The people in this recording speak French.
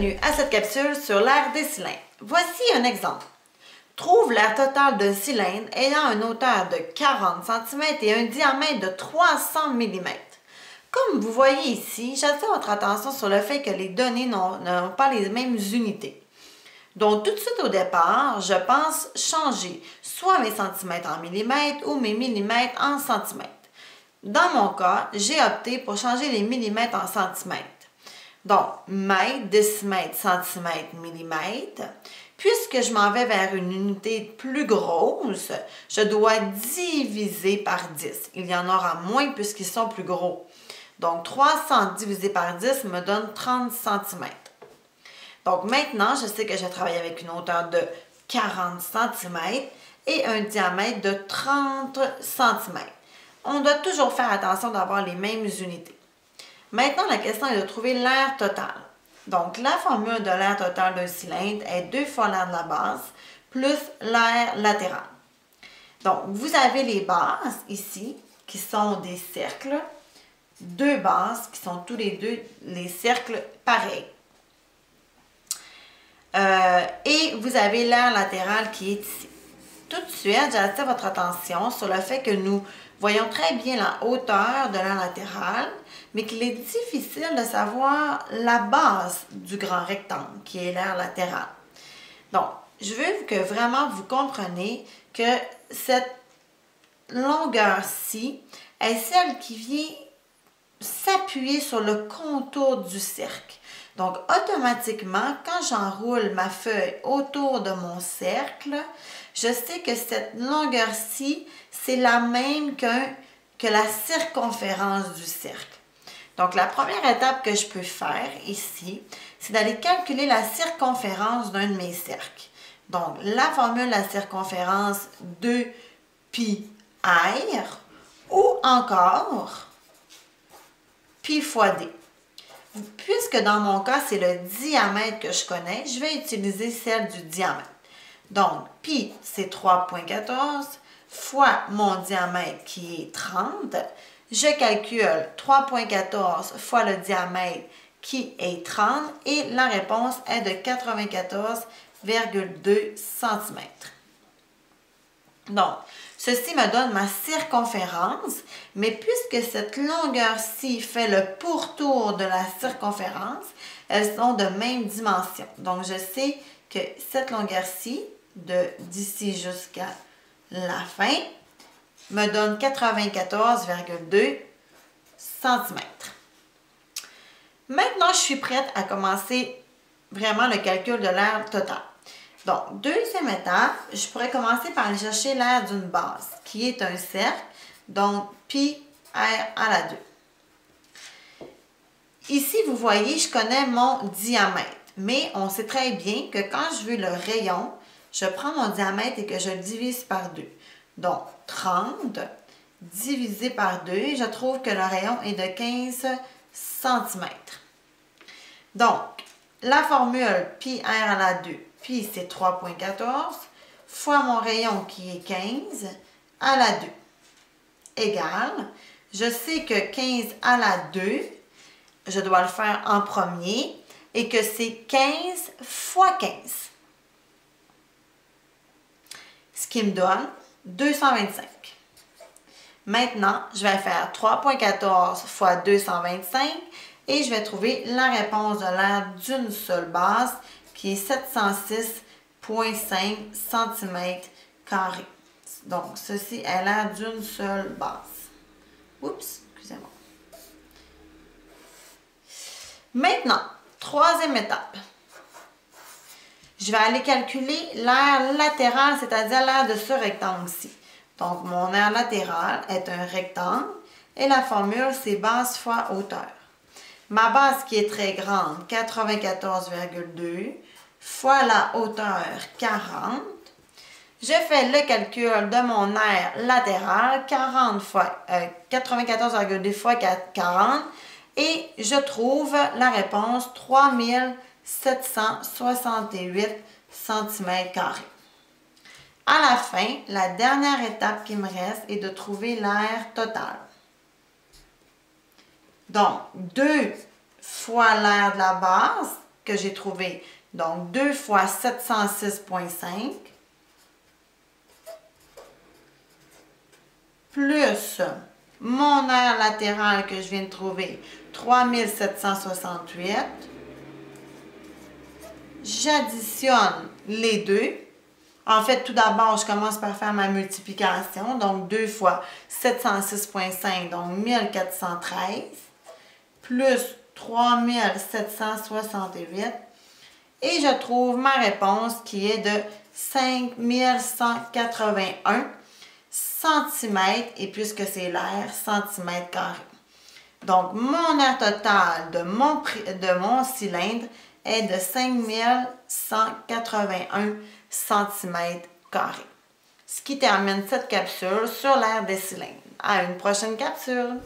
Bienvenue à cette capsule sur l'air des cylindres. Voici un exemple. Trouve l'air total d'un cylindre ayant une hauteur de 40 cm et un diamètre de 300 mm. Comme vous voyez ici, j'attire votre attention sur le fait que les données n'ont pas les mêmes unités. Donc, tout de suite au départ, je pense changer soit mes centimètres en millimètres ou mes millimètres en centimètres. Dans mon cas, j'ai opté pour changer les millimètres en centimètres. Donc, mètre, décimètre, centimètre, millimètre. Puisque je m'en vais vers une unité plus grosse, je dois diviser par 10. Il y en aura moins puisqu'ils sont plus gros. Donc, 300 divisé par 10 me donne 30 cm. Donc, maintenant, je sais que je travaille avec une hauteur de 40 cm et un diamètre de 30 cm. On doit toujours faire attention d'avoir les mêmes unités. Maintenant, la question est de trouver l'air total. Donc, la formule de l'air total d'un cylindre est 2 fois l'air de la base plus l'air latéral. Donc, vous avez les bases ici, qui sont des cercles. 2 bases, qui sont tous les deux les cercles pareils. Et vous avez l'air latéral qui est ici. Tout de suite, j'attire votre attention sur le fait que nous voyons très bien la hauteur de l'air latéral, mais qu'il est difficile de savoir la base du grand rectangle, qui est l'air latéral. Donc, je veux que vraiment vous compreniez que cette longueur-ci est celle qui vient s'appuyer sur le contour du cercle. Donc, automatiquement, quand j'enroule ma feuille autour de mon cercle, je sais que cette longueur-ci, c'est la même que la circonférence du cercle. Donc, la première étape que je peux faire ici, c'est d'aller calculer la circonférence d'un de mes cercles. Donc, la formule de la circonférence 2πr ou encore pi fois d. Puisque dans mon cas, c'est le diamètre que je connais, je vais utiliser celle du diamètre. Donc, pi, c'est 3,14 fois mon diamètre qui est 30. Je calcule 3,14 fois le diamètre qui est 30 et la réponse est de 94,2 cm. Donc, ceci me donne ma circonférence, mais puisque cette longueur-ci fait le pourtour de la circonférence, elles sont de même dimension. Donc, je sais que cette longueur-ci, d'ici jusqu'à la fin, me donne 94,2 cm. Maintenant, je suis prête à commencer vraiment le calcul de l'air total. Donc, deuxième étape, je pourrais commencer par aller chercher l'air d'une base, qui est un cercle, donc pi r à la 2. Ici, vous voyez, je connais mon diamètre, mais on sait très bien que quand je veux le rayon, je prends mon diamètre et que je le divise par 2. Donc, 30 divisé par 2, je trouve que le rayon est de 15 cm. Donc, la formule pi r à la 2, pi c'est 3,14 fois mon rayon qui est 15 à la 2 égale, je sais que 15 à la 2, je dois le faire en premier et que c'est 15 fois 15. Ce qui me donne 225. Maintenant, je vais faire 3,14 fois 225 et je vais trouver la réponse de l'air d'une seule base qui est 706,5 cm². Donc, ceci est l'air d'une seule base. Oups, excusez-moi. Maintenant, troisième étape. Je vais aller calculer l'air latéral, c'est-à-dire l'air de ce rectangle-ci. Donc, mon aire latéral est un rectangle et la formule, c'est base fois hauteur. Ma base qui est très grande, 94,2 fois la hauteur 40. Je fais le calcul de mon aire latéral, 94,2 fois 40 et je trouve la réponse 3768 cm². À la fin, la dernière étape qui me reste est de trouver l'air total. Donc, 2 fois l'aire de la base que j'ai trouvé. Donc, 2 fois 706,5 plus mon aire latérale que je viens de trouver, 3768. J'additionne les deux. En fait, tout d'abord, je commence par faire ma multiplication. Donc, 2 fois 706,5, donc 1413, plus 3768. Et je trouve ma réponse qui est de 5181 cm, et puisque c'est l'air, centimètres carrés. Donc, mon aire totale de mon cylindre est de 5181 cm². Ce qui termine cette capsule sur l'aire des cylindres. À une prochaine capsule!